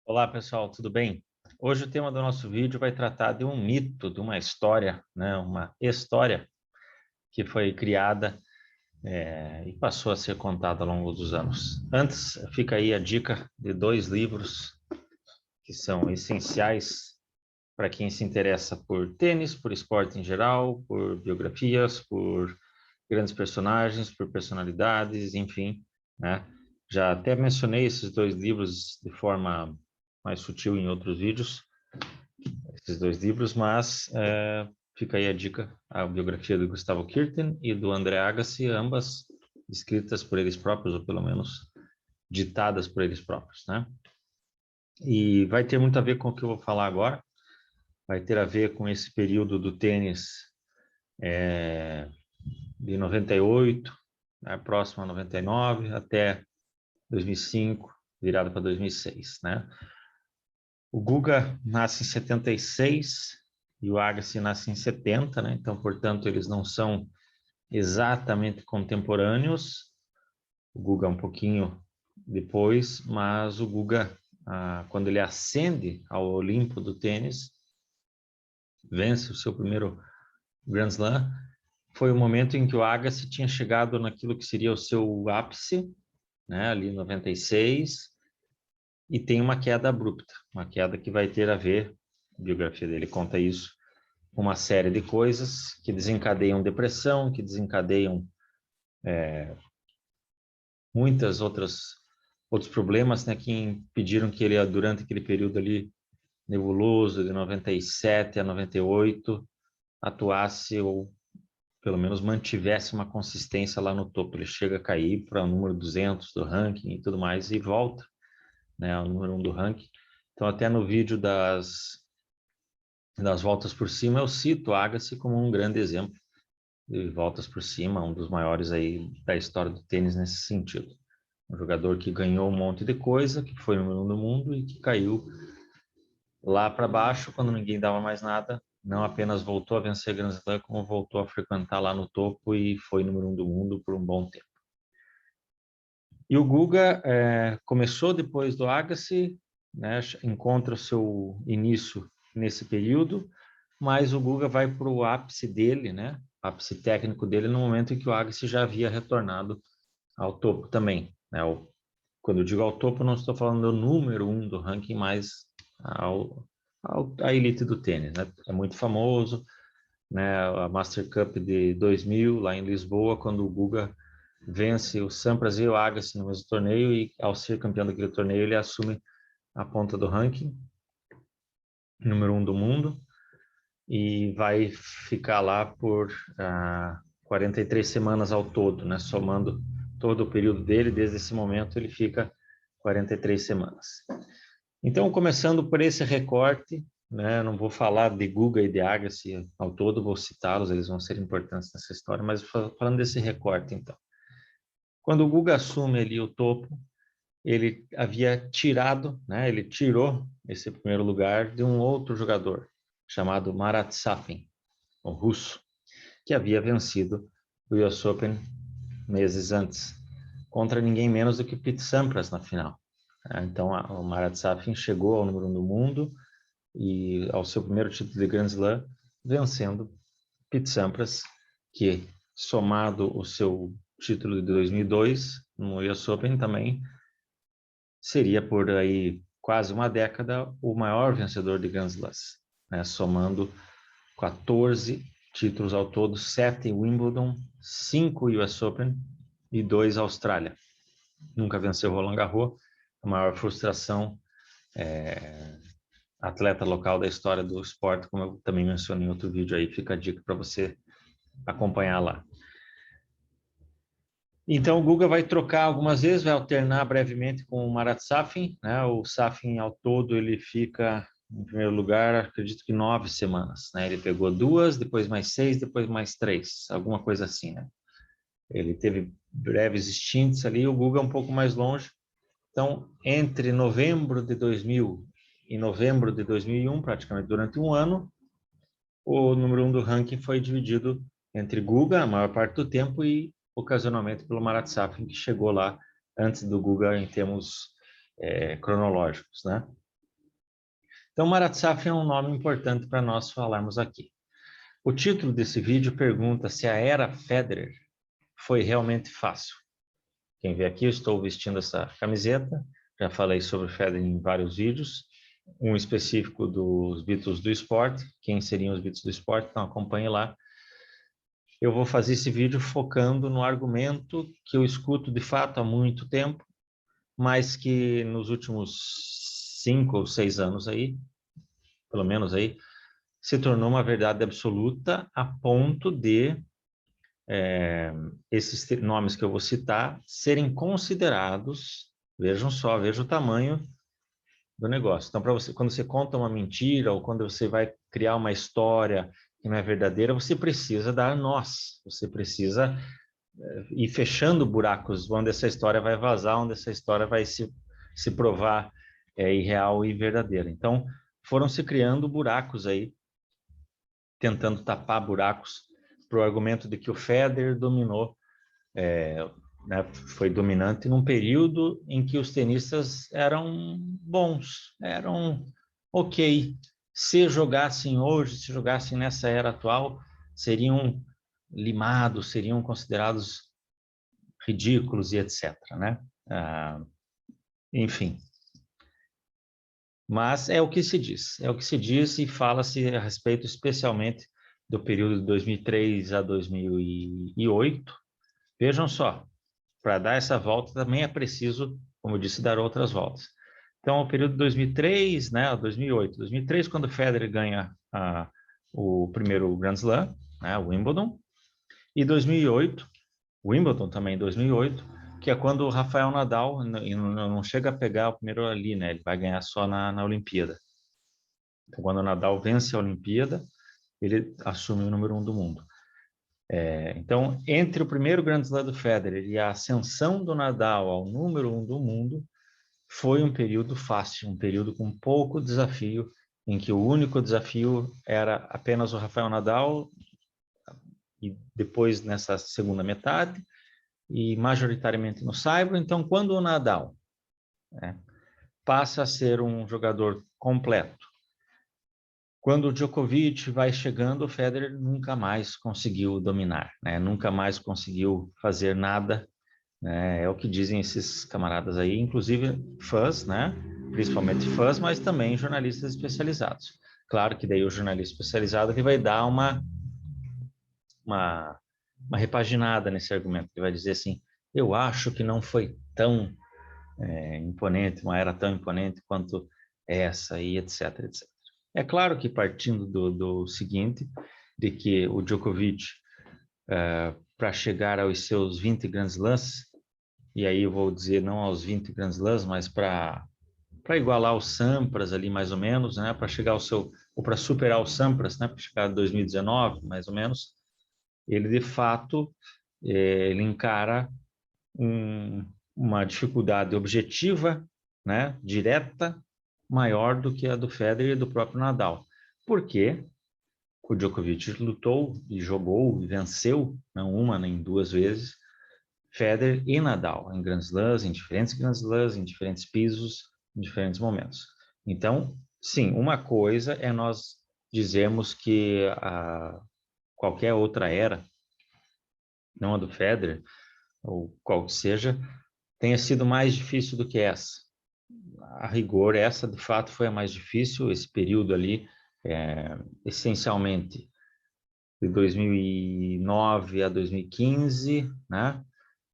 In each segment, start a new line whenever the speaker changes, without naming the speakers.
Olá pessoal, tudo bem? Hoje o tema do nosso vídeo vai tratar de um mito, de uma história, né? Uma história que foi criada e passou a ser contada ao longo dos anos. Antes, fica aí a dica de dois livros que são essenciais para quem se interessa por tênis, por esporte em geral, por biografias, por grandes personagens, por personalidades, enfim, né? Já até mencionei esses dois livros de forma mais sutil em outros vídeos, esses dois livros, mas fica aí a dica, a biografia do Gustavo Kirten e do André Agassi, ambas escritas por eles próprios, ou pelo menos ditadas por eles próprios, né? E vai ter muito a ver com o que eu vou falar agora, vai ter a ver com esse período do tênis de 98, né, próximo a 99, até 2005, virado para 2006, né? O Guga nasce em 76 e o Agassi nasce em 70, né? Então, portanto, eles não são exatamente contemporâneos. O Guga um pouquinho depois, mas o Guga, quando ele ascende ao Olimpo do tênis, vence o seu primeiro Grand Slam, foi o momento em que o Agassi tinha chegado naquilo que seria o seu ápice, né? Ali em 96, e tem uma queda abrupta, uma queda que vai ter a ver, a biografia dele conta isso, uma série de coisas que desencadeiam depressão, que desencadeiam muitas outros problemas, né, que impediram que ele, durante aquele período ali nebuloso, de 97 a 98, atuasse ou pelo menos mantivesse uma consistência lá no topo. Ele chega a cair para o número 200 do ranking e tudo mais e volta, né, ao número 1 do ranking. Então, até no vídeo das voltas por cima, eu cito o Agassi como um grande exemplo de voltas por cima, um dos maiores aí da história do tênis nesse sentido. Um jogador que ganhou um monte de coisa, que foi número 1 do mundo e que caiu lá para baixo quando ninguém dava mais nada. Não apenas voltou a vencer Grand Slam, como voltou a frequentar lá no topo e foi número 1 do mundo por um bom tempo. E o Guga começou depois do Agassi, né, encontra o seu início nesse período, mas o Guga vai para o ápice dele, né, ápice técnico dele, no momento em que o Agassi já havia retornado ao topo também, né? Quando eu digo ao topo, não estou falando do número 1 do ranking, mas à elite do tênis, né? É muito famoso, né? A Master Cup de 2000, lá em Lisboa, quando o Guga vence o Sampras e o Agassi no mesmo torneio, e ao ser campeão daquele torneio, ele assume a ponta do ranking, número 1 do mundo, e vai ficar lá por 43 semanas ao todo, né? Somando todo o período dele, desde esse momento ele fica 43 semanas. Então, começando por esse recorte, né? Não vou falar de Guga e de Agassi ao todo, vou citá-los, eles vão ser importantes nessa história, mas falando desse recorte, então. Quando o Guga assume ali o topo, ele havia tirado, né? Ele tirou esse primeiro lugar de um outro jogador, chamado Marat Safin, o russo, que havia vencido o US Open meses antes, contra ninguém menos do que Pete Sampras na final. Então, o Marat Safin chegou ao número 1 do mundo e ao seu primeiro título de Grand Slam, vencendo Pete Sampras, que, somado o seu título de 2002 no US Open, também seria por aí quase uma década o maior vencedor de Grand Slams, né? Somando 14 títulos ao todo, 7 Wimbledon, 5 US Open e 2 Austrália. Nunca venceu Roland Garros, a maior frustração, atleta local da história do esporte, como eu também mencionei em outro vídeo aí, fica a dica para você acompanhar lá. Então o Guga vai trocar algumas vezes, vai alternar brevemente com o Marat Safin, né? O Safin ao todo ele fica em primeiro lugar, acredito que 9 semanas, né? Ele pegou 2, depois mais 6, depois mais 3, alguma coisa assim, né? Ele teve breves stints ali, o Guga um pouco mais longe. Então, entre novembro de 2000 e novembro de 2001, praticamente durante um ano, o número 1 do ranking foi dividido entre Guga, a maior parte do tempo, e ocasionalmente pelo Marat Safin, que chegou lá antes do Guga em termos cronológicos, né? Então, Marat Safin é um nome importante para nós falarmos aqui. O título desse vídeo pergunta se a era Federer foi realmente fácil. Quem vê aqui, eu estou vestindo essa camiseta, já falei sobre o Federer em vários vídeos, um específico dos Beatles do esporte, quem seriam os Beatles do esporte, então acompanhe lá. Eu vou fazer esse vídeo focando no argumento que eu escuto de fato há muito tempo, mas que nos últimos 5 ou 6 anos aí, pelo menos aí, se tornou uma verdade absoluta a ponto de esses nomes que eu vou citar serem considerados, vejam só, veja o tamanho do negócio. Então, para você, quando você conta uma mentira ou quando você vai criar uma história que não é verdadeira, você precisa dar nós, você precisa ir fechando buracos onde essa história vai vazar, onde essa história vai se provar irreal e verdadeira. Então, foram se criando buracos aí, tentando tapar buracos para o argumento de que o Federer dominou, né, foi dominante num período em que os tenistas eram bons, eram ok. Se jogassem hoje, se jogassem nessa era atual, seriam limados, seriam considerados ridículos e etc., né? Enfim. Mas é o que se diz, é o que se diz e fala-se a respeito especialmente do período de 2003 a 2008. Vejam só, para dar essa volta também é preciso, como eu disse, dar outras voltas. Então, o período de 2003, né, 2008. 2003, quando o Federer ganha o primeiro Grand Slam, né, o Wimbledon, e 2008, Wimbledon também em 2008, que é quando o Rafael Nadal não chega a pegar o primeiro ali, né? Ele vai ganhar só na Olimpíada. Então, quando o Nadal vence a Olimpíada, ele assume o número 1 do mundo. Então, entre o primeiro Grand Slam do Federer e a ascensão do Nadal ao número 1 do mundo, foi um período fácil, um período com pouco desafio, em que o único desafio era apenas o Rafael Nadal, e depois nessa segunda metade, e majoritariamente no saibro. Então, quando o Nadal passa a ser um jogador completo, quando o Djokovic vai chegando, o Federer nunca mais conseguiu dominar, né? Nunca mais conseguiu fazer nada, né? É o que dizem esses camaradas aí, inclusive fãs, né? Principalmente fãs, mas também jornalistas especializados. Claro que daí o jornalista especializado ele vai dar uma repaginada nesse argumento, ele vai dizer assim, eu acho que não foi tão imponente, uma era tão imponente quanto essa e etc, etc. É claro que partindo do seguinte, de que o Djokovic, para chegar aos seus 20 Grand Slams, e aí eu vou dizer não aos 20 Grand Slams, mas para igualar o Sampras ali mais ou menos, né, para chegar ao seu, ou para superar o Sampras, né, para chegar em 2019 mais ou menos, ele de fato, ele encara uma dificuldade objetiva, né, direta, maior do que a do Federer e do próprio Nadal. Por quê? O Djokovic lutou e jogou e venceu, não uma nem duas vezes, Federer e Nadal, em Grand Slams, em diferentes Grand Slams, em diferentes pisos, em diferentes momentos. Então, sim, uma coisa é nós dizermos que qualquer outra era, não a do Federer, ou qual que seja, tenha sido mais difícil do que essa. A rigor, essa de fato foi a mais difícil, esse período ali, essencialmente de 2009 a 2015, né?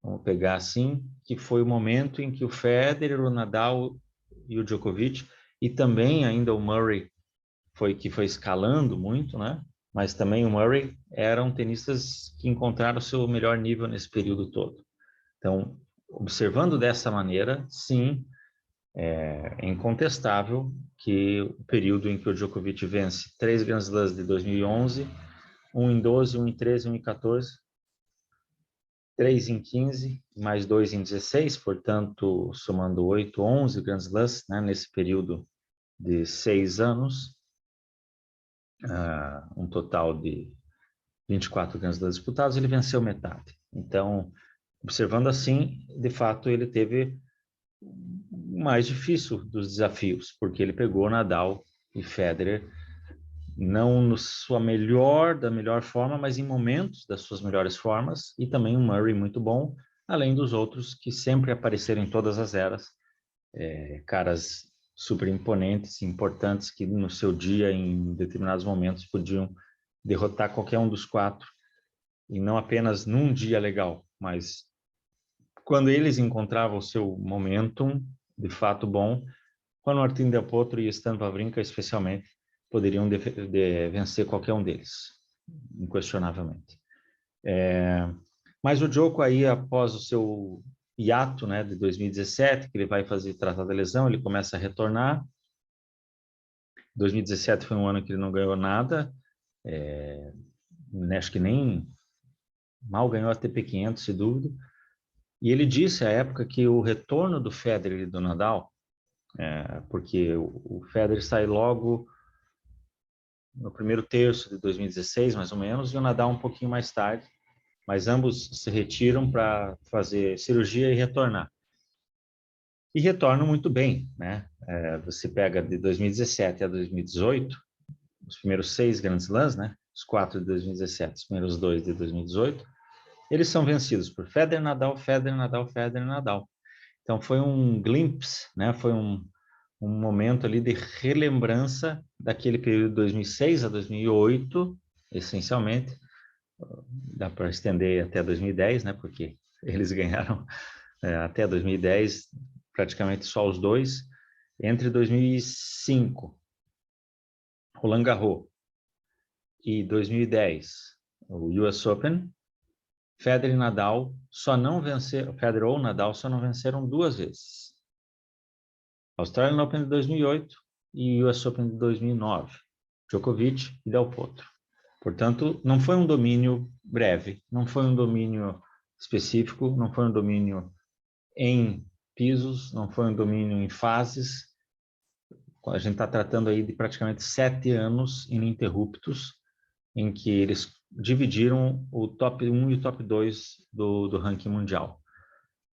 Vamos pegar assim, que foi o momento em que o Federer, o Nadal e o Djokovic, e também ainda o Murray, que foi escalando muito, né? Mas também o Murray eram tenistas que encontraram o seu melhor nível nesse período todo. Então, observando dessa maneira, sim, é incontestável que o período em que o Djokovic vence 3 Grand Slams de 2011, um em 12, um em 13, um em 14, 3 em 15, mais 2 em 16, portanto, somando 8, 11 Grand Slams, né, nesse período de 6 anos, um total de 24 Grand Slams disputados, ele venceu metade. Então, observando assim, de fato, ele teve o mais difícil dos desafios, porque ele pegou o Nadal e Federer, não no da melhor forma, mas em momentos das suas melhores formas, e também um Murray muito bom, além dos outros que sempre apareceram em todas as eras, caras super imponentes, importantes, que no seu dia, em determinados momentos, podiam derrotar qualquer um dos quatro, e não apenas num dia legal, mas quando eles encontravam o seu momentum, de fato bom, Juan Martín del Potro e Stan Wawrinka, especialmente, poderiam vencer qualquer um deles, inquestionavelmente. Mas o Djoko aí, após o seu hiato, né, de 2017, que ele vai fazer tratar da lesão, ele começa a retornar. 2017 foi um ano que ele não ganhou nada, acho que nem mal ganhou a ATP 500, sem dúvida. E ele disse à época que o retorno do Federer e do Nadal, porque o Federer sai logo no primeiro terço de 2016, mais ou menos, e o Nadal um pouquinho mais tarde, mas ambos se retiram para fazer cirurgia e retornar. E retornam muito bem, né? Você pega de 2017 a 2018, os primeiros 6 Grand Slams, né? Os 4 de 2017, os primeiros 2 de 2018, eles são vencidos por Federer, Nadal, Federer, Nadal, Federer, Nadal. Então foi um glimpse, né? Foi um momento ali de relembrança daquele período de 2006 a 2008, essencialmente. Dá para estender até 2010, né? Porque eles ganharam até 2010 praticamente só os dois. Entre 2005, Roland Garros, e 2010, o US Open, Federer e Nadal só não venceram, Federer ou Nadal só não venceram 2 vezes. Australian Open de 2008 e US Open de 2009. Djokovic e Del Potro. Portanto, não foi um domínio breve, não foi um domínio específico, não foi um domínio em pisos, não foi um domínio em fases. A gente está tratando aí de praticamente 7 anos ininterruptos, em que eles dividiram o top 1 e o top 2 do ranking mundial.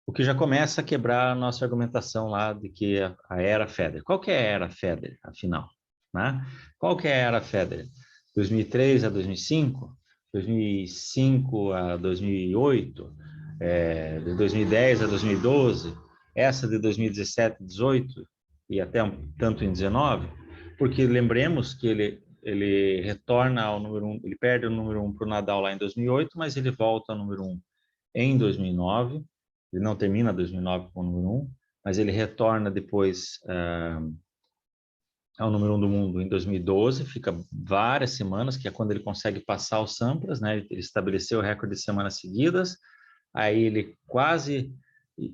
O que já começa a quebrar a nossa argumentação lá de que a era Federer. Qual que é a era Federer, afinal? Né? Qual que é a era Federer? 2003 a 2005? 2005 a 2008? De 2010 a 2012? Essa de 2017 a 18 e até um tanto em 19? Porque lembremos que ele retorna ao número 1, ele perde o número 1 para o Nadal lá em 2008, mas ele volta ao número 1 em 2009. Ele não termina 2009 com o número 1, mas ele retorna depois ao número 1 do mundo em 2012, fica várias semanas, que é quando ele consegue passar os Sampras, né? Ele estabeleceu o recorde de semanas seguidas, aí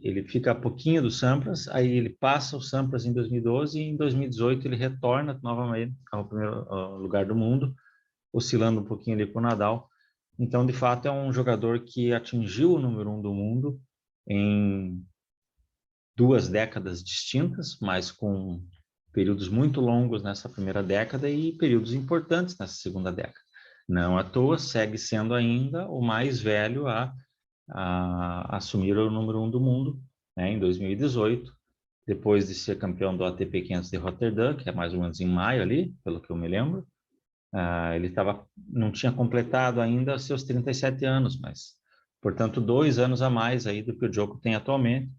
ele fica pouquinho do Sampras, aí ele passa o Sampras em 2012 e em 2018 ele retorna novamente ao primeiro lugar do mundo, oscilando um pouquinho ali com o Nadal. Então, de fato, é um jogador que atingiu o número 1 do mundo em 2 décadas distintas, mas com períodos muito longos nessa primeira década e períodos importantes nessa segunda década. Não à toa, segue sendo ainda o mais velho a assumir o número 1 do mundo, né, em 2018, depois de ser campeão do ATP 500 de Roterdã, que é mais ou menos em maio ali, pelo que eu me lembro. Ele não tinha completado ainda seus 37 anos, mas, portanto, 2 anos a mais aí do que o Djoko tem atualmente,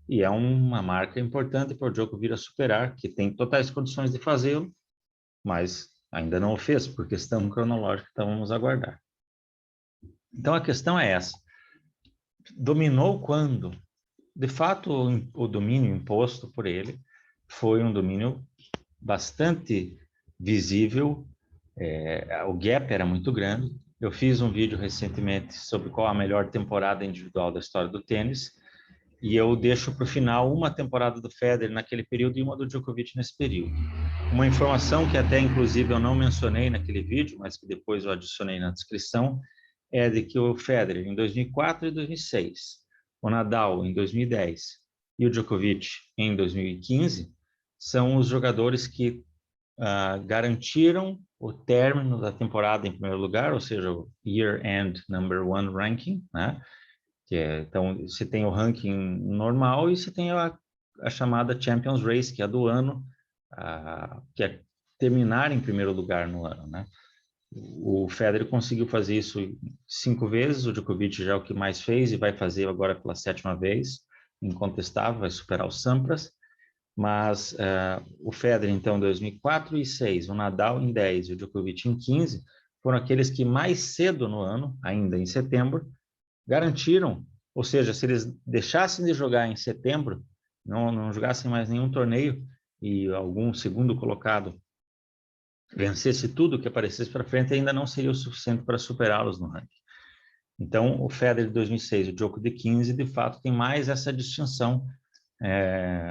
e é uma marca importante para o Djoko vir a superar, que tem totais condições de fazê-lo, mas ainda não o fez, por questão cronológica, então vamos aguardar. Então a questão é essa: dominou quando? De fato, o domínio imposto por ele foi um domínio bastante visível, o gap era muito grande. Eu fiz um vídeo recentemente sobre qual a melhor temporada individual da história do tênis, e eu deixo para o final uma temporada do Federer naquele período e uma do Djokovic nesse período. Uma informação que até, inclusive, eu não mencionei naquele vídeo, mas que depois eu adicionei na descrição, é de que o Federer, em 2004 e 2006, o Nadal, em 2010, e o Djokovic, em 2015, são os jogadores que garantiram o término da temporada em primeiro lugar, ou seja, o Year End Number One Ranking, né? Então, você tem o ranking normal e você tem a chamada Champions Race, que é a do ano, que terminar em primeiro lugar no ano, né? O Federer conseguiu fazer isso 5 vezes, o Djokovic já é o que mais fez e vai fazer agora pela 7ª vez, incontestável, vai superar o Sampras, mas o Federer, então, em 2004 e 2006, o Nadal em 10 e o Djokovic em 15, foram aqueles que mais cedo no ano, ainda em setembro, garantiram, ou seja, se eles deixassem de jogar em setembro, não jogassem mais nenhum torneio e algum segundo colocado vencesse tudo que aparecesse para frente, ainda não seria o suficiente para superá-los no ranking. Então, o Federer de 2006 e o Djokovic de 15, de fato, tem mais essa distinção,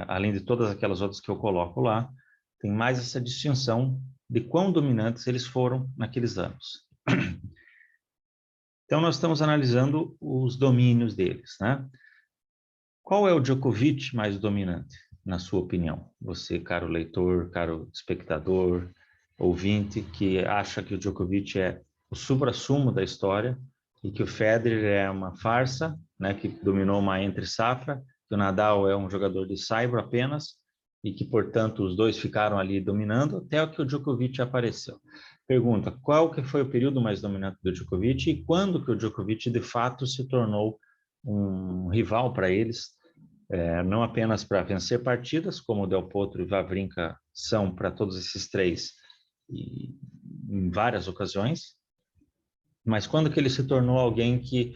além de todas aquelas outras que eu coloco lá, tem mais essa distinção de quão dominantes eles foram naqueles anos. Então, nós estamos analisando os domínios deles, né? Qual é o Djokovic mais dominante, na sua opinião? Você, caro leitor, caro espectador, ouvinte, que acha que o Djokovic é o suprassumo da história e que o Federer é uma farsa, né, que dominou uma entre-safra, que o Nadal é um jogador de saibro apenas e que, portanto, os dois ficaram ali dominando até que o Djokovic apareceu. Pergunta, qual que foi o período mais dominante do Djokovic e quando que o Djokovic, de fato, se tornou um rival para eles, não apenas para vencer partidas, como o Del Potro e Wawrinka são para todos esses três, e, em várias ocasiões, mas quando que ele se tornou alguém que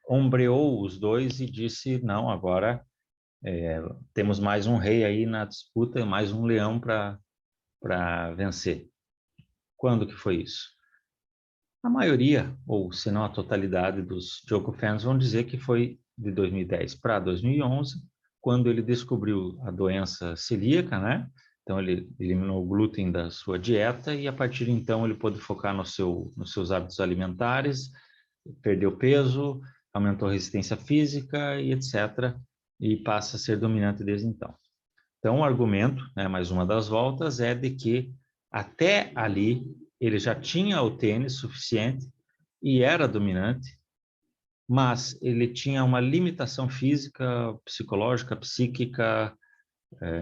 ombreou os dois e disse, não, agora temos mais um rei aí na disputa, mais um leão para vencer. Quando que foi isso? A maioria, ou se não a totalidade dos Djoko fans vão dizer que foi de 2010 para 2011, quando ele descobriu a doença celíaca, né? Então ele eliminou o glúten da sua dieta e a partir de então ele pôde focar nos seus hábitos alimentares, perdeu peso, aumentou a resistência física e etc. E passa a ser dominante desde então. Então o argumento, né, mais uma das voltas, é de que até ali ele já tinha o tênis suficiente e era dominante, mas ele tinha uma limitação física, psicológica, psíquica,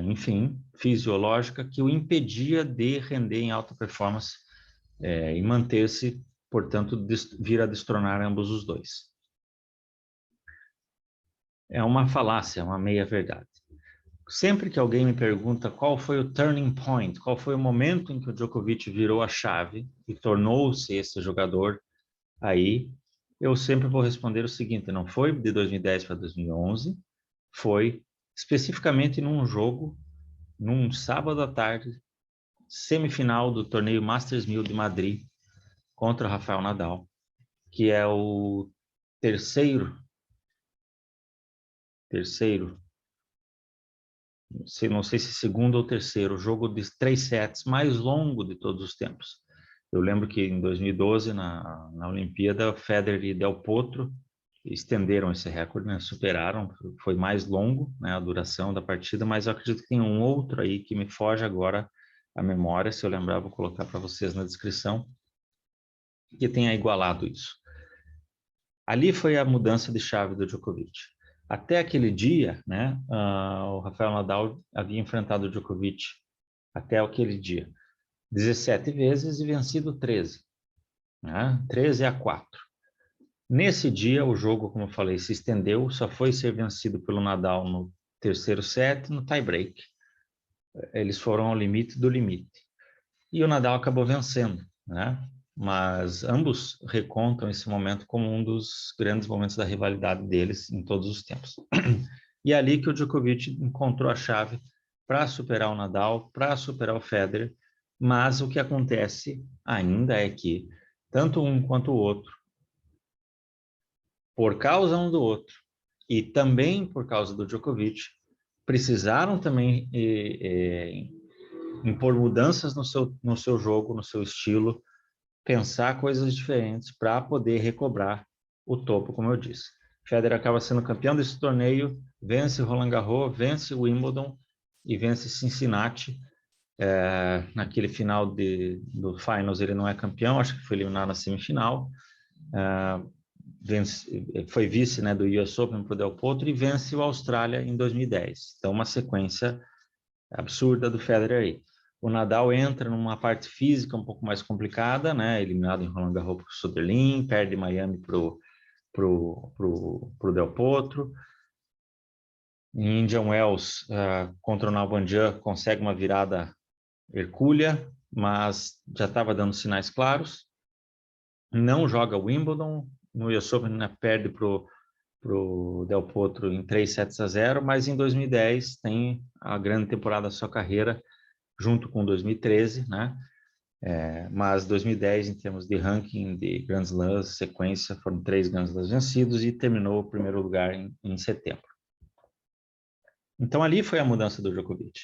enfim, fisiológica, que o impedia de render em alta performance e manter-se, portanto, vir a destronar ambos os dois. É uma falácia, uma meia-verdade. Sempre que alguém me pergunta qual foi o turning point, qual foi o momento em que o Djokovic virou a chave e tornou-se esse jogador aí, eu sempre vou responder o seguinte, não foi de 2010 para 2011, foi especificamente num jogo, num sábado à tarde, semifinal do torneio Masters 1000 de Madrid, contra o Rafael Nadal, que é o terceiro, não sei se segundo ou terceiro, jogo de 3 sets mais longo de todos os tempos. Eu lembro que em 2012, na Olimpíada, Federer e Del Potro estenderam esse recorde, né? Superaram, foi mais longo, né, a duração da partida, mas eu acredito que tem um outro aí que me foge agora a memória, se eu lembrar vou colocar para vocês na descrição, que tenha igualado isso. Ali foi a mudança de chave do Djokovic. Até aquele dia, né, o Rafael Nadal havia enfrentado o Djokovic até aquele dia 17 vezes e vencido 13, né, 13-4. Nesse dia, o jogo, como eu falei, se estendeu, só foi ser vencido pelo Nadal no terceiro set, no tie-break. Eles foram ao limite do limite. E o Nadal acabou vencendo, né? Mas ambos recontam esse momento como um dos grandes momentos da rivalidade deles em todos os tempos. E é ali que o Djokovic encontrou a chave para superar o Nadal, para superar o Federer, mas o que acontece ainda é que tanto um quanto o outro, por causa um do outro, e também por causa do Djokovic, precisaram também impor mudanças no seu jogo, no seu estilo, pensar coisas diferentes para poder recobrar o topo, como eu disse. Federer acaba sendo campeão desse torneio, vence Roland Garros, vence Wimbledon e vence Cincinnati. Naquele final do Finals ele não é campeão, acho que foi eliminado na semifinal. Foi vice, né, do US Open para o Del Potro e vence o Austrália em 2010. Então, uma sequência absurda do Federer aí. O Nadal entra numa parte física um pouco mais complicada, né? Eliminado em Roland Garros para o Soderling, perde Miami pro Del Potro. Em Indian Wells, contra o Nalbandian, consegue uma virada hercúlea, mas já estava dando sinais claros. Não joga Wimbledon, no US Open, né, perde para o Del Potro em 3-0, mas em 2010 tem a grande temporada da sua carreira, junto com 2013, né? Mas 2010, em termos de ranking de Grand Slams, sequência, foram 3 Grand Slams vencidos e terminou o primeiro lugar em setembro. Então ali foi a mudança do Djokovic.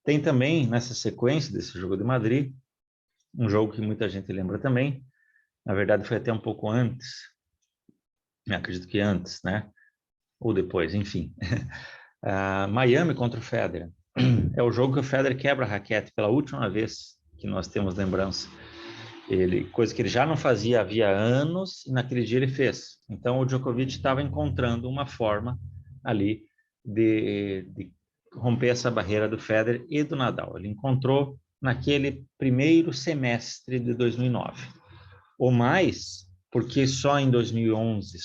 Tem também, nessa sequência desse jogo de Madrid, um jogo que muita gente lembra também, na verdade foi até um pouco antes, eu acredito que antes, né? Ou depois, enfim. Miami contra o Federer. É o jogo que o Federer quebra a raquete pela última vez que nós temos lembrança. Coisa que ele já não fazia havia anos, e naquele dia ele fez. Então o Djokovic estava encontrando uma forma ali de romper essa barreira do Federer e do Nadal. Ele encontrou naquele primeiro semestre de 2009. Ou mais, porque só em 2011,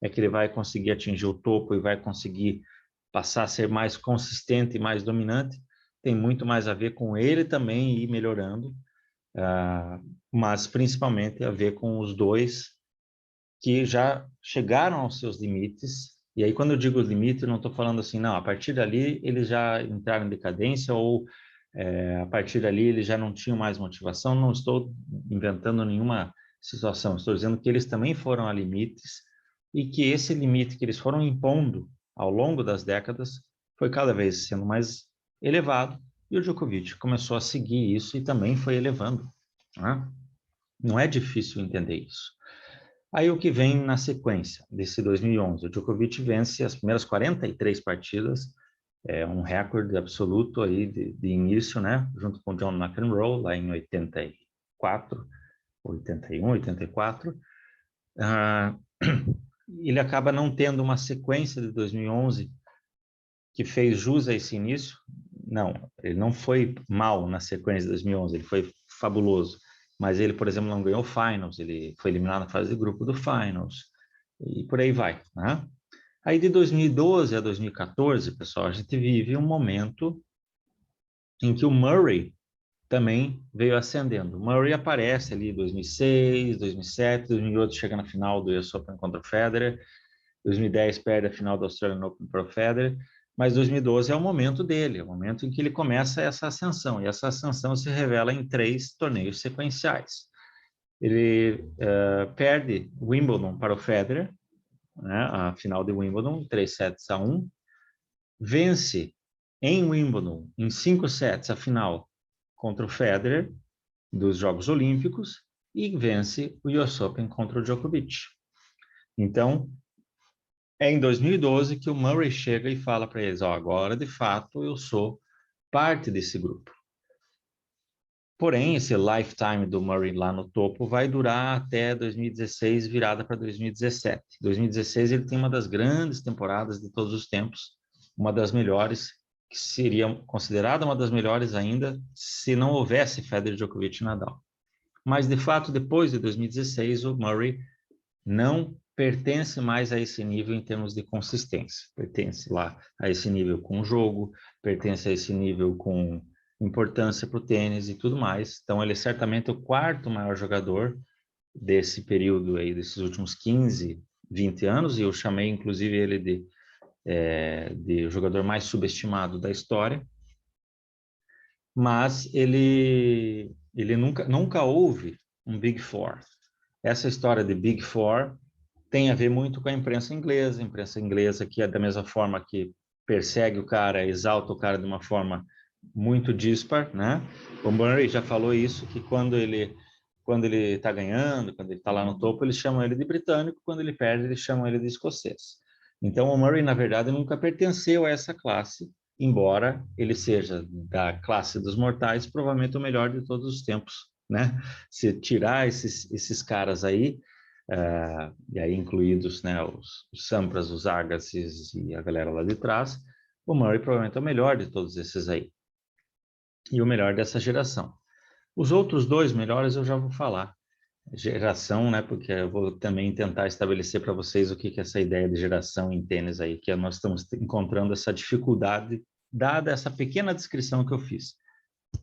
é que ele vai conseguir atingir o topo e vai conseguir passar a ser mais consistente e mais dominante. Tem muito mais a ver com ele também ir melhorando, mas principalmente a ver com os dois que já chegaram aos seus limites. E aí, quando eu digo limite, eu não estou falando assim, não, a partir dali eles já entraram em decadência ou a partir dali eles já não tinham mais motivação. Não estou inventando nenhuma situação, estou dizendo que eles também foram a limites e que esse limite que eles foram impondo ao longo das décadas foi cada vez sendo mais elevado e o Djokovic começou a seguir isso e também foi elevando, né? Não é difícil entender isso. Aí o que vem na sequência desse 2011? O Djokovic vence as primeiras 43 partidas, um recorde absoluto aí de início, né? Junto com John McEnroe, lá em 84, 81, 84. Ele acaba não tendo uma sequência de 2011 que fez jus a esse início. Não, ele não foi mal na sequência de 2011, ele foi fabuloso. Mas ele, por exemplo, não ganhou o Finals, ele foi eliminado na fase de grupo do Finals, e por aí vai, né? Aí de 2012 a 2014, pessoal, a gente vive um momento em que o Murray também veio ascendendo. O Murray aparece ali em 2006, 2007, 2008 chega na final do US Open contra o Federer, 2010 perde a final do Australian Open para o Federer, mas 2012 é o momento dele, é o momento em que ele começa essa ascensão, e essa ascensão se revela em 3 torneios sequenciais. Ele perde Wimbledon para o Federer, né, a final de Wimbledon, 3-1, vence em Wimbledon, em 5 sets, a final contra o Federer, dos Jogos Olímpicos, e vence o US Open contra o Djokovic. Então, é em 2012 que o Murray chega e fala para eles, agora de fato eu sou parte desse grupo. Porém, esse lifetime do Murray lá no topo vai durar até 2016, virada para 2017. 2016 ele tem uma das grandes temporadas de todos os tempos, uma das melhores, que seria considerada uma das melhores ainda se não houvesse Federer, Djokovic e Nadal. Mas, de fato, depois de 2016, o Murray não pertence mais a esse nível em termos de consistência. Pertence lá a esse nível com o jogo, pertence a esse nível com importância para o tênis e tudo mais. Então, ele é certamente o 4º maior jogador desse período aí, desses últimos 15, 20 anos, e eu chamei, inclusive, ele de jogador mais subestimado da história. Mas ele nunca houve um Big Four. Essa história de Big Four tem a ver muito com a imprensa inglesa que é da mesma forma que persegue o cara, exalta o cara de uma forma muito dispar, né? O Murray já falou isso, que quando ele está ganhando, quando ele está lá no topo, eles chamam ele de britânico, quando ele perde, eles chamam ele de escocês. Então, o Murray, na verdade, nunca pertenceu a essa classe, embora ele seja da classe dos mortais, provavelmente o melhor de todos os tempos, né? Se tirar esses caras aí, e aí incluídos, né, os Sampras, os Agassis e a galera lá de trás, o Murray provavelmente é o melhor de todos esses aí. e o melhor dessa geração. Os outros dois melhores eu já vou falar. Geração, né? Porque eu vou também tentar estabelecer para vocês o que é essa ideia de geração em tênis aí, que nós estamos encontrando essa dificuldade, dada essa pequena descrição que eu fiz.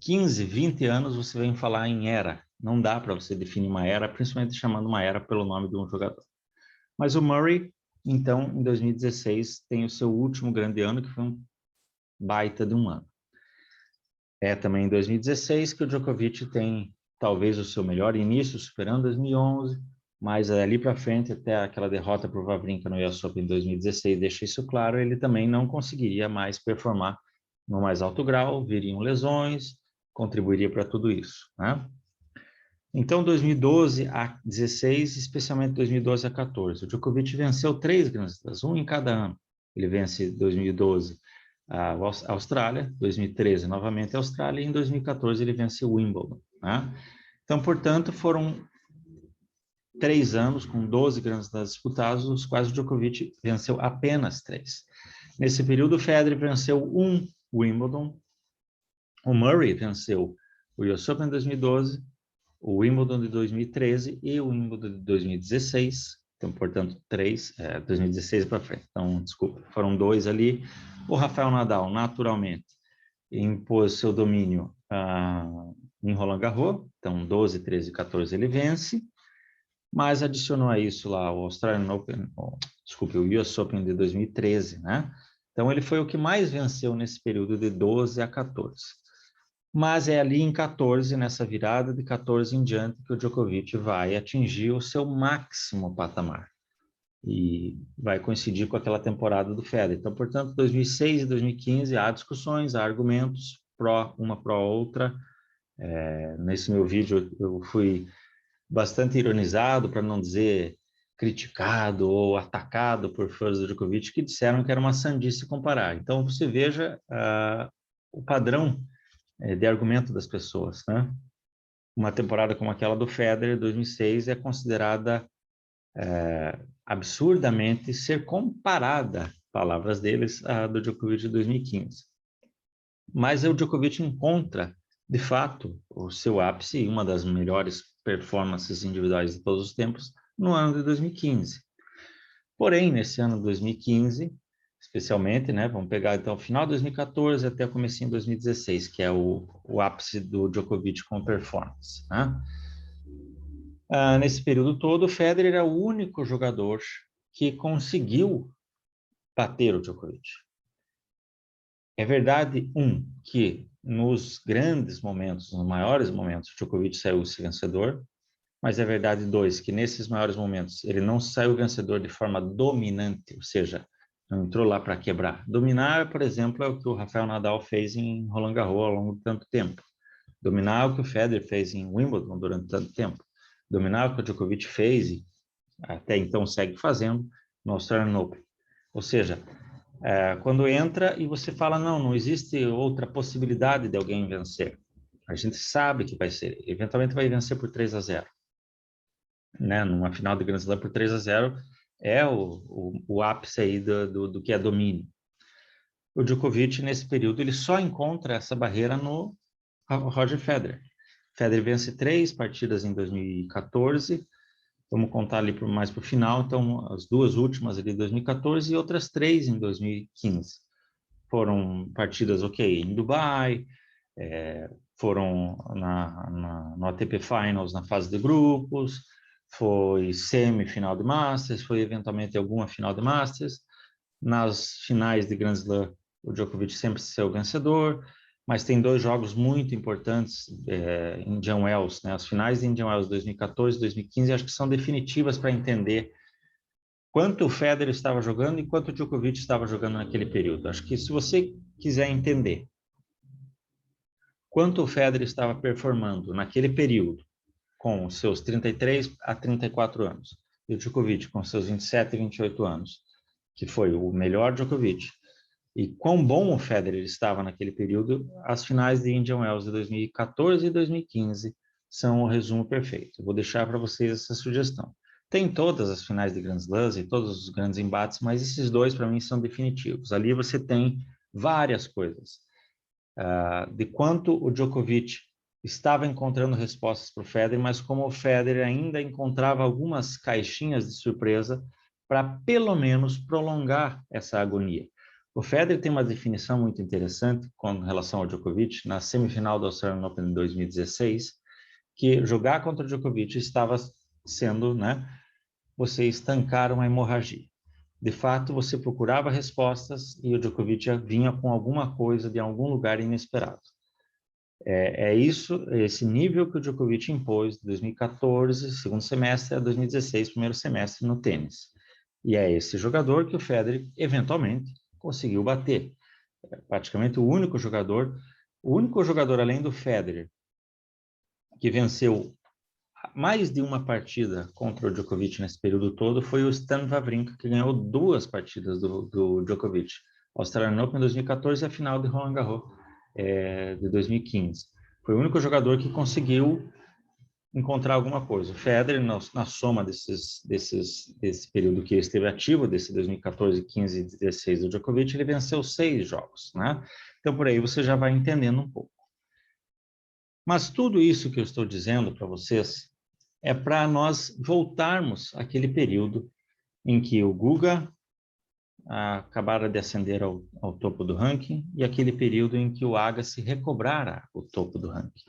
15, 20 anos você vem falar em era. Não dá para você definir uma era, principalmente chamando uma era pelo nome de um jogador. Mas o Murray, então, em 2016, tem o seu último grande ano, que foi um baita de um ano. É também em 2016 que o Djokovic tem talvez o seu melhor início, superando 2011, mas ali para frente, até aquela derrota para o Wawrinka no US Open em 2016, deixa isso claro, ele também não conseguiria mais performar no mais alto grau, viriam lesões, contribuiria para tudo isso, né? Então, 2012 a 16, especialmente 2012 a 14, o Djokovic venceu 3 Grand Slams, um em cada ano. Ele vence 2012 a Austrália, 2013 novamente a Austrália e em 2014 ele vence o Wimbledon, né? Então, portanto, foram 3 anos com 12 Grand Slams disputados, os quais o Djokovic venceu apenas 3. Nesse período, o Federer venceu um Wimbledon, o Murray venceu o US Open em 2012, o Wimbledon de 2013 e o Wimbledon de 2016. Então, portanto, 2016 para frente. Então, desculpa, foram 2 ali. O Rafael Nadal, naturalmente, impôs seu domínio em Roland Garros. Então, 12, 13 e 14 ele vence. Mas adicionou a isso lá o Australian Open, desculpe, o US Open de 2013, né? Então, ele foi o que mais venceu nesse período de 12 a 14. Mas é ali em 14, nessa virada de 14 em diante, que o Djokovic vai atingir o seu máximo patamar. E vai coincidir com aquela temporada do Federer. Então, portanto, 2006 e 2015 há discussões, há argumentos, uma pró outra. Nesse meu vídeo eu fui bastante ironizado, para não dizer criticado ou atacado por fãs do Djokovic, que disseram que era uma sandice comparar. Então, você veja o padrão de argumento das pessoas, né? Uma temporada como aquela do Federer, 2006, é considerada absurdamente ser comparada, palavras deles, à do Djokovic de 2015. Mas o Djokovic encontra, de fato, o seu ápice e uma das melhores performances individuais de todos os tempos no ano de 2015. Porém, nesse ano de 2015, especialmente, né? Vamos pegar então o final de 2014 até o comecinho de 2016, que é o ápice do Djokovic com performance, né? Nesse período todo, o Federer é o único jogador que conseguiu bater o Djokovic. É verdade, que nos grandes momentos, nos maiores momentos, o Djokovic saiu vencedor, mas é verdade, que nesses maiores momentos ele não saiu vencedor de forma dominante, ou seja, não entrou lá para quebrar. Dominar, por exemplo, é o que o Rafael Nadal fez em Roland Garros ao longo de tanto tempo. Dominar é o que o Federer fez em Wimbledon durante tanto tempo. Dominar é o que o Djokovic fez e até então segue fazendo no Australian Open. Ou seja, quando entra e você fala, não existe outra possibilidade de alguém vencer. A gente sabe que vai ser, eventualmente vai vencer por 3-0. Né? Numa final de Grand Slam por 3-0 é o ápice aí do que é domínio. O Djokovic, nesse período, ele só encontra essa barreira no Roger Federer. Federer vence 3 partidas em 2014, vamos contar ali mais para o final, então as 2 últimas ali em 2014 e outras 3 em 2015. Foram partidas em Dubai, foram no ATP Finals na fase de grupos, foi semifinal de Masters, foi eventualmente alguma final de Masters. Nas finais de Grand Slam, o Djokovic sempre saiu vencedor, mas tem 2 jogos muito importantes em Indian Wells, né? As finais de Indian Wells 2014 e 2015 acho que são definitivas para entender quanto o Federer estava jogando e quanto o Djokovic estava jogando naquele período. Acho que se você quiser entender quanto o Federer estava performando naquele período, com seus 33 a 34 anos, e o Djokovic com seus 27 e 28 anos, que foi o melhor Djokovic, e quão bom o Federer estava naquele período, as finais de Indian Wells de 2014 e 2015 são o resumo perfeito. Eu vou deixar para vocês essa sugestão. Tem todas as finais de Grand Slams e todos os grandes embates, mas esses 2 para mim são definitivos. Ali você tem várias coisas. de quanto o Djokovic estava encontrando respostas para o Federer, mas como o Federer ainda encontrava algumas caixinhas de surpresa para pelo menos prolongar essa agonia. O Federer tem uma definição muito interessante com relação ao Djokovic na semifinal do Australian Open de 2016, que jogar contra o Djokovic estava sendo, né, você estancar uma hemorragia. De fato, você procurava respostas e o Djokovic vinha com alguma coisa de algum lugar inesperado. É esse nível que o Djokovic impôs de 2014, segundo semestre, a 2016, primeiro semestre no tênis. E é esse jogador que o Federer, eventualmente, conseguiu bater. É praticamente o único jogador além do Federer, que venceu mais de uma partida contra o Djokovic nesse período todo foi o Stan Wawrinka, que ganhou 2 partidas do Djokovic. Australian Open em 2014 e a final de Roland Garros de 2015. Foi o único jogador que conseguiu encontrar alguma coisa. O Federer, na soma desse período que ele esteve ativo, desse 2014, 15 e 16 do Djokovic, ele venceu 6 jogos, né? Então, por aí você já vai entendendo um pouco. Mas tudo isso que eu estou dizendo para vocês é para nós voltarmos àquele período em que o Guga acabara de ascender ao topo do ranking e aquele período em que o Agassi recobrara o topo do ranking.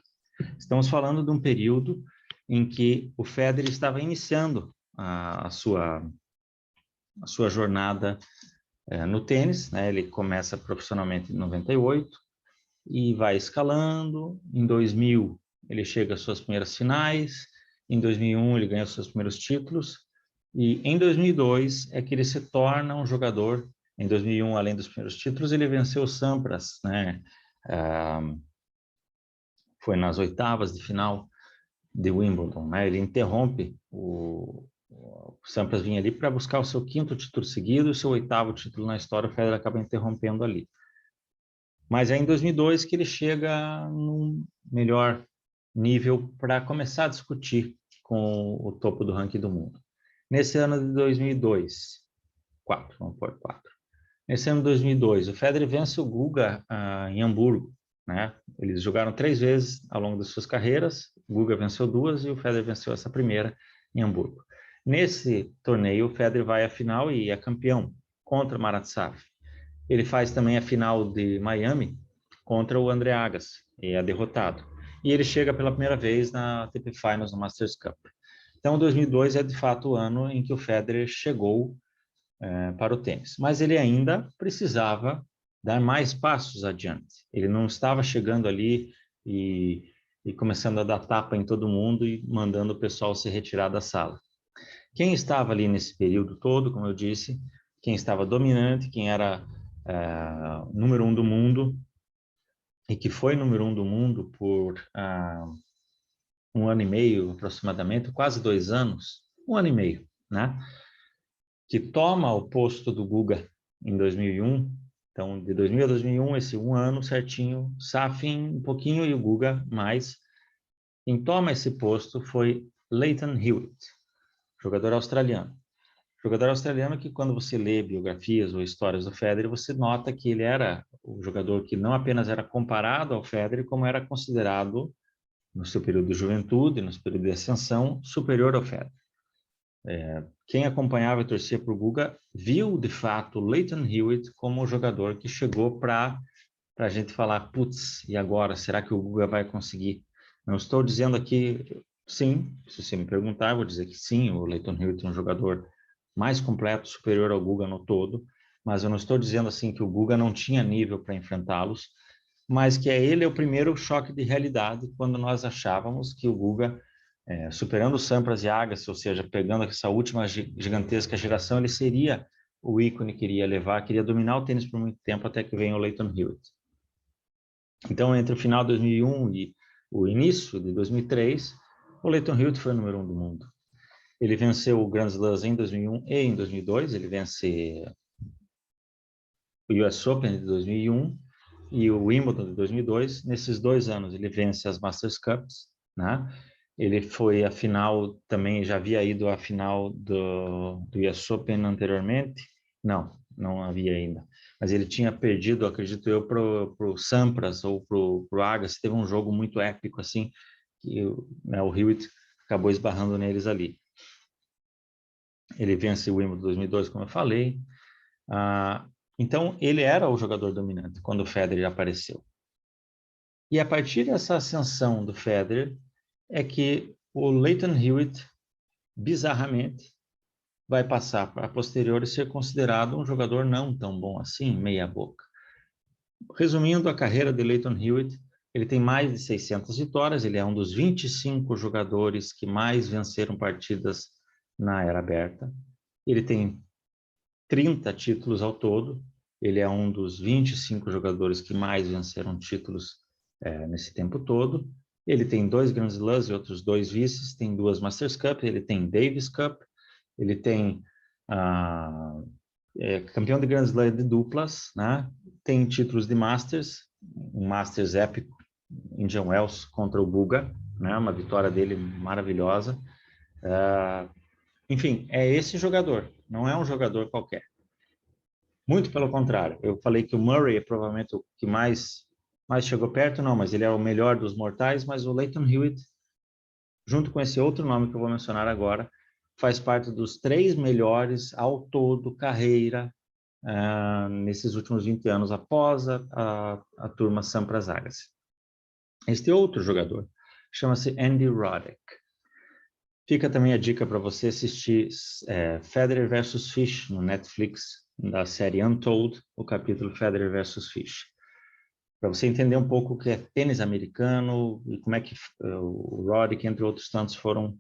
Estamos falando de um período em que o Federer estava iniciando a sua jornada no tênis, né? Ele começa profissionalmente em 98 e vai escalando. Em 2000 ele chega às suas primeiras finais, em 2001 ele ganha os seus primeiros títulos e em 2002 é que ele se torna um jogador. Em 2001, além dos primeiros títulos, ele venceu o Sampras, né? Foi nas oitavas de final de Wimbledon, né? Ele interrompe o Sampras vinha ali para buscar o seu 5º título seguido, o seu 8º título na história, o Federer acaba interrompendo ali. Mas é em 2002 que ele chega num melhor nível para começar a discutir com o topo do ranking do mundo. Nesse ano de 2002, 4, vamos pôr 4. Nesse ano de 2002, o Federer vence o Guga em Hamburgo, né? Eles jogaram 3 vezes ao longo das suas carreiras, o Guga venceu 2 e o Federer venceu essa primeira em Hamburgo. Nesse torneio, o Federer vai à final e é campeão contra o Marat Safin. Ele faz também a final de Miami contra o André Agassi e é derrotado. E ele chega pela primeira vez na ATP Finals, no Masters Cup. Então, 2002 é de fato o ano em que o Federer chegou para o tênis. Mas ele ainda precisava dar mais passos adiante. Ele não estava chegando ali e começando a dar tapa em todo mundo e mandando o pessoal se retirar da sala. Quem estava ali nesse período todo, como eu disse, quem estava dominante, quem era número 1 do mundo, e que foi número 1 do mundo por 1 ano e meio, aproximadamente, quase 2 anos, 1 ano e meio, né? Que toma o posto do Guga em 2001. Então, de 2000 a 2001, esse 1 ano certinho, Safin um pouquinho e o Guga mais. Quem toma esse posto foi Lleyton Hewitt, jogador australiano. Jogador australiano que, quando você lê biografias ou histórias do Federer, você nota que ele era o jogador que não apenas era comparado ao Federer, como era considerado, no seu período de juventude, no seu período de ascensão, superior ao Federer. Quem acompanhava e torcia para o Guga viu, de fato, Lleyton Hewitt como o jogador que chegou para a gente falar, putz, e agora? Será que o Guga vai conseguir? Não estou dizendo aqui, sim, se você me perguntar, eu vou dizer que sim, o Lleyton Hewitt é um jogador mais completo, superior ao Guga no todo, mas eu não estou dizendo assim que o Guga não tinha nível para enfrentá-los, mas que ele é o primeiro choque de realidade quando nós achávamos que o Guga, superando o Sampras e Agassi, ou seja, pegando essa última gigantesca geração, ele seria o ícone que iria levar, queria dominar o tênis por muito tempo, até que venha o Lleyton Hewitt. Então, entre o final de 2001 e o início de 2003, o Lleyton Hewitt foi o número 1 do mundo. Ele venceu o Grand Slam em 2001 e em 2002, ele vence o US Open de 2001 e o Wimbledon de 2002. Nesses 2 anos, ele vence as Masters Cups, né? Ele foi à final, também já havia ido à final do US Open anteriormente? Não havia ainda. mas ele tinha perdido, acredito eu, para o Sampras ou para o Agassi. Teve um jogo muito épico, assim, que né, o Hewitt acabou esbarrando neles ali. Ele vence o Wimbledon 2002, como eu falei. Então, ele era o jogador dominante quando o Federer apareceu. E a partir dessa ascensão do Federer, é que o Lleyton Hewitt, bizarramente, vai passar para a posterior e ser considerado um jogador não tão bom assim, meia boca. Resumindo a carreira de Lleyton Hewitt, ele tem mais de 600 vitórias, ele é um dos 25 jogadores que mais venceram partidas na era aberta. Ele tem 30 títulos ao todo, ele é um dos 25 jogadores que mais venceram títulos nesse tempo todo. Ele tem 2 Grand Slams e outros 2 vices, tem 2 Masters Cup, ele tem Davis Cup, ele tem campeão de Grand Slam de duplas, né? Tem títulos de Masters, um Masters épico, Indian Wells contra o Buga, né? Uma vitória dele maravilhosa. Enfim, é esse jogador, não é um jogador qualquer. Muito pelo contrário, eu falei que o Murray é provavelmente o que mais chegou perto, não, mas ele é o melhor dos mortais, mas o Lleyton Hewitt, junto com esse outro nome que eu vou mencionar agora, faz parte dos 3 melhores ao todo, carreira, nesses últimos 20 anos, após a turma Sampras Agassi. Este outro jogador chama-se Andy Roddick. Fica também a dica para você assistir Federer vs Fish no Netflix, da série Untold, o capítulo Federer vs Fish. Para você entender um pouco o que é tênis americano e como é que o Roddick, entre outros tantos, foram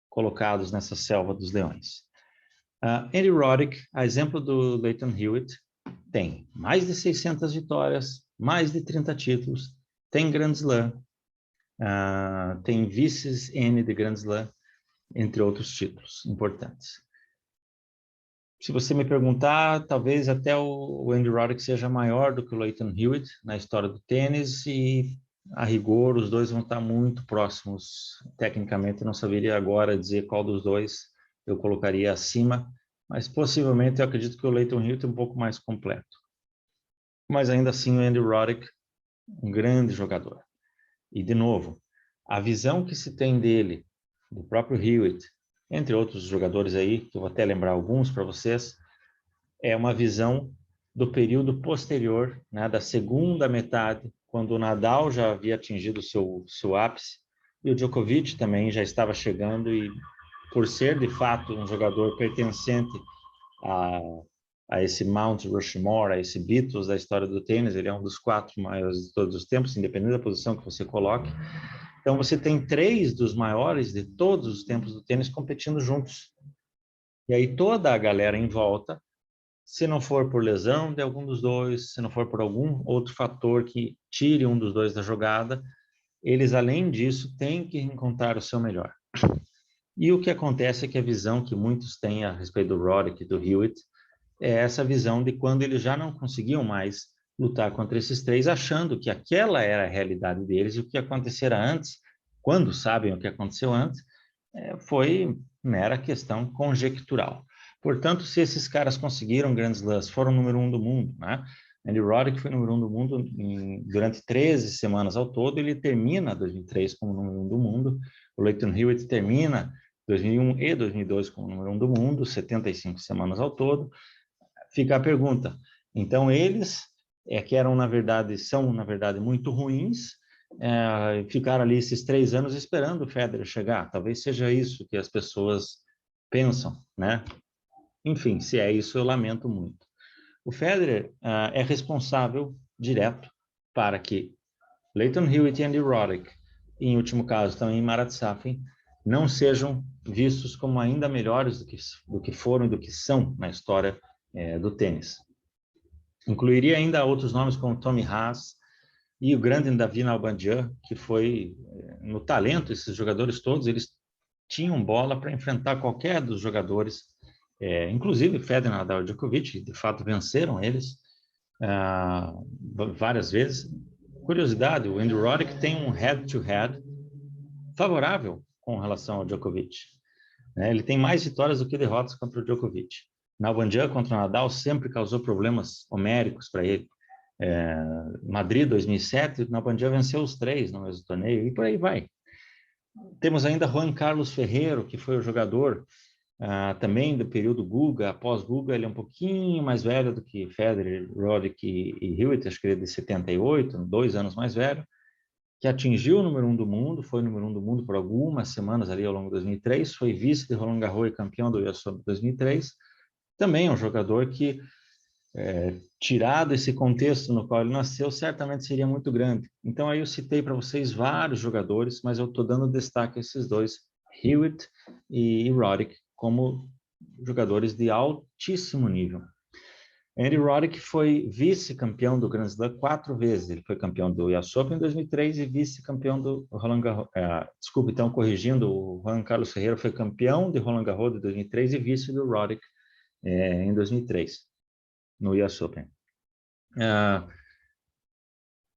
colocados nessa selva dos leões. Andy Roddick, a exemplo do Lleyton Hewitt, tem mais de 600 vitórias, mais de 30 títulos, tem Grand Slam, tem vices N de Grand Slam, entre outros títulos importantes. Se você me perguntar, talvez até o Andy Roddick seja maior do que o Lleyton Hewitt na história do tênis e, a rigor, os dois vão estar muito próximos. Tecnicamente, eu não saberia agora dizer qual dos dois eu colocaria acima, mas possivelmente eu acredito que o Lleyton Hewitt é um pouco mais completo. Mas ainda assim o Andy Roddick, um grande jogador. E, de novo, a visão que se tem dele, do próprio Hewitt, entre outros jogadores aí, que eu vou até lembrar alguns para vocês, é uma visão do período posterior, né, da segunda metade, quando o Nadal já havia atingido o seu ápice, e o Djokovic também já estava chegando, e por ser, de fato, um jogador pertencente a esse Mount Rushmore, a esse Beatles da história do tênis, ele é um dos 4 maiores de todos os tempos, independente da posição que você coloque. Então, você tem 3 dos maiores de todos os tempos do tênis competindo juntos. E aí toda a galera em volta, se não for por lesão de algum dos dois, se não for por algum outro fator que tire um dos dois da jogada, eles, além disso, têm que encontrar o seu melhor. E o que acontece é que a visão que muitos têm a respeito do Roddick e do Hewitt é essa visão de quando eles já não conseguiam mais lutar contra esses 3, achando que aquela era a realidade deles, e o que acontecera antes, quando sabem o que aconteceu antes, foi mera questão conjectural. Portanto, se esses caras conseguiram Grand Slams, foram o número 1 do mundo, né? Andy Roddick foi número 1 do mundo durante 13 semanas ao todo, ele termina 2003 como número 1 do mundo, o Lleyton Hewitt termina 2001 e 2002 como número 1 do mundo, 75 semanas ao todo. Fica a pergunta, então eles que eram, na verdade, são, na verdade, muito ruins, ficaram ali esses 3 anos esperando o Federer chegar. Talvez seja isso que as pessoas pensam, né? Enfim, se é isso, eu lamento muito. O Federer é responsável direto para que Lleyton Hewitt e Andy Roddick, e, em último caso também Marat Safin, não sejam vistos como ainda melhores do que foram e do que são na história do tênis. Incluiria ainda outros nomes como Tommy Haas e o grande David Nalbandian, que foi no talento, esses jogadores todos, eles tinham bola para enfrentar qualquer dos jogadores, inclusive Federer, Nadal e Djokovic, de fato venceram eles várias vezes. Curiosidade, o Andy Roddick tem um head-to-head favorável com relação ao Djokovic. Ele tem mais vitórias do que derrotas contra o Djokovic. Nalbandian contra o Nadal sempre causou problemas homéricos para ele. Madrid 2007, Nalbandian venceu os 3 no mesmo torneio e por aí vai. Temos ainda Juan Carlos Ferrero, que foi o jogador também do período Guga. Após Guga, ele é um pouquinho mais velho do que Federer, Roddick e Hewitt, acho que ele é de 78, 2 anos mais velho, que atingiu o número 1 do mundo, foi número 1 do mundo por algumas semanas ali ao longo de 2003, foi vice de Roland Garros e campeão do US Open 2003. Também é um jogador que, tirado esse contexto no qual ele nasceu, certamente seria muito grande. Então aí eu citei para vocês vários jogadores, mas eu estou dando destaque a esses 2, Hewitt e Roddick, como jogadores de altíssimo nível. Andy Roddick foi vice-campeão do Grand Slam 4 vezes. Ele foi campeão do US Open em 2003 e vice-campeão do Roland Garros. Desculpa, então, corrigindo, o Juan Carlos Ferreira foi campeão de Roland Garros de 2003 e vice do Roddick em 2003, no US Open.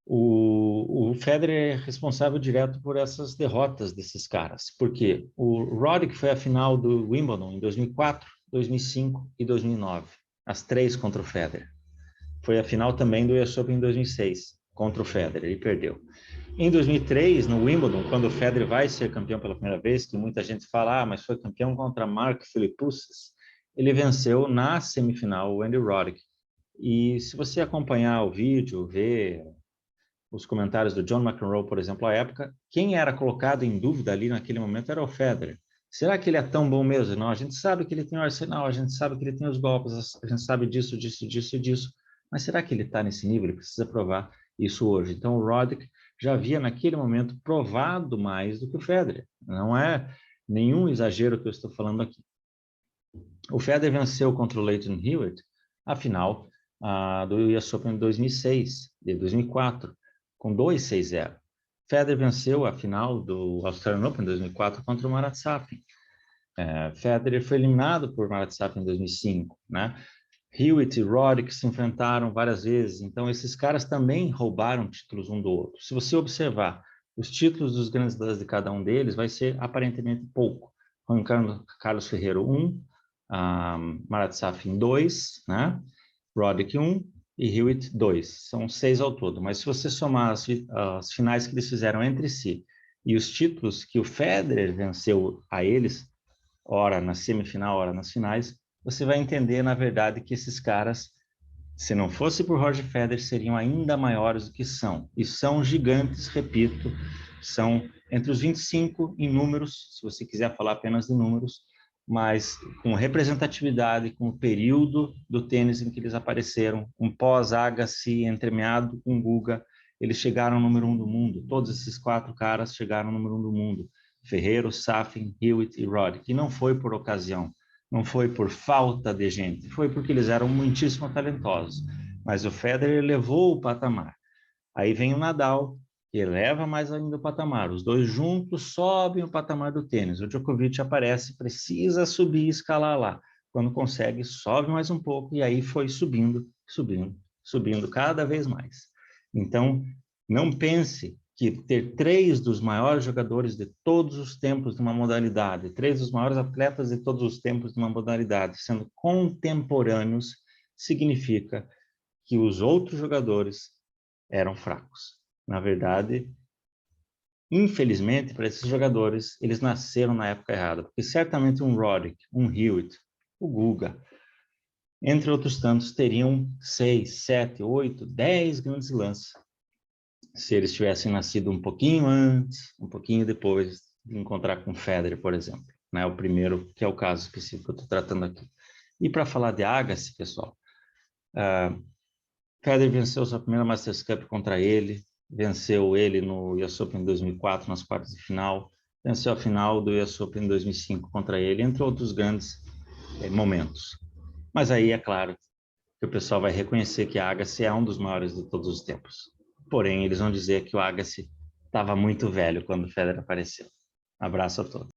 O Federer é responsável direto por essas derrotas desses caras, porque o Roddick foi à final do Wimbledon em 2004, 2005 e 2009, as 3 contra o Federer. Foi a final também do US Open em 2006, contra o Federer, e perdeu. Em 2003, no Wimbledon, quando o Federer vai ser campeão pela primeira vez, que muita gente fala, mas foi campeão contra Mark Philippoussis, ele venceu na semifinal o Andy Roddick. E se você acompanhar o vídeo, ver os comentários do John McEnroe, por exemplo, à época, quem era colocado em dúvida ali naquele momento era o Federer. Será que ele é tão bom mesmo? Não, a gente sabe que ele tem o arsenal, a gente sabe que ele tem os golpes, a gente sabe disso, disso, disso e disso. Mas será que ele está nesse nível? Ele precisa provar isso hoje. Então, o Roddick já havia, naquele momento, provado mais do que o Federer. Não é nenhum exagero que eu estou falando aqui. O Federer venceu contra o Lleyton Hewitt a final do US Open de 2006, de 2004, com 2-6-0. Federer venceu a final do Australian Open em 2004 contra o Marat Safin. Federer foi eliminado por Marat Safin em 2005, né? Hewitt e Roddick se enfrentaram várias vezes, então esses caras também roubaram títulos um do outro. Se você observar os títulos dos grandes slams de cada um deles, vai ser aparentemente pouco. Juan Carlos Ferrero 1, Marat Safin 2, né? Roddick 1 e Hewitt 2. São 6 ao todo, mas se você somar as finais que eles fizeram entre si e os títulos que o Federer venceu a eles, ora na semifinal, ora nas finais, você vai entender, na verdade, que esses caras, se não fosse por Roger Federer, seriam ainda maiores do que são. E são gigantes, repito, são entre os 25 em números, se você quiser falar apenas de números, mas com representatividade, com o período do tênis em que eles apareceram, um pós-Agassi entremeado com Guga, eles chegaram ao número 1 do mundo. Todos esses 4 caras chegaram ao número 1 do mundo. Ferrero, Safin, Hewitt e Roddick. E não foi por ocasião, não foi por falta de gente, foi porque eles eram muitíssimo talentosos. Mas o Federer elevou o patamar. Aí vem o Nadal, que eleva mais ainda o patamar. Os dois juntos sobem o patamar do tênis. O Djokovic aparece, precisa subir e escalar lá. Quando consegue, sobe mais um pouco e aí foi subindo, subindo, subindo cada vez mais. Então, não pense que ter 3 dos maiores jogadores de todos os tempos de uma modalidade, 3 dos maiores atletas de todos os tempos de uma modalidade, sendo contemporâneos, significa que os outros jogadores eram fracos. Na verdade, infelizmente, para esses jogadores, eles nasceram na época errada, porque certamente um Roddick, um Hewitt, o Guga, entre outros tantos, teriam 6, 7, 8, 10 grandes slams, se eles tivessem nascido um pouquinho antes, um pouquinho depois de encontrar com o Federer, por exemplo, né? O primeiro, que é o caso específico que eu estou tratando aqui. E para falar de Agassi, pessoal, Federer venceu sua primeira Masters Cup contra ele, venceu ele no US Open em 2004, nas quartas de final, venceu a final do US Open em 2005 contra ele, entre outros grandes momentos. Mas aí, é claro, que o pessoal vai reconhecer que a Agassi é um dos maiores de todos os tempos. Porém, eles vão dizer que o Agassi estava muito velho quando o Federer apareceu. Abraço a todos.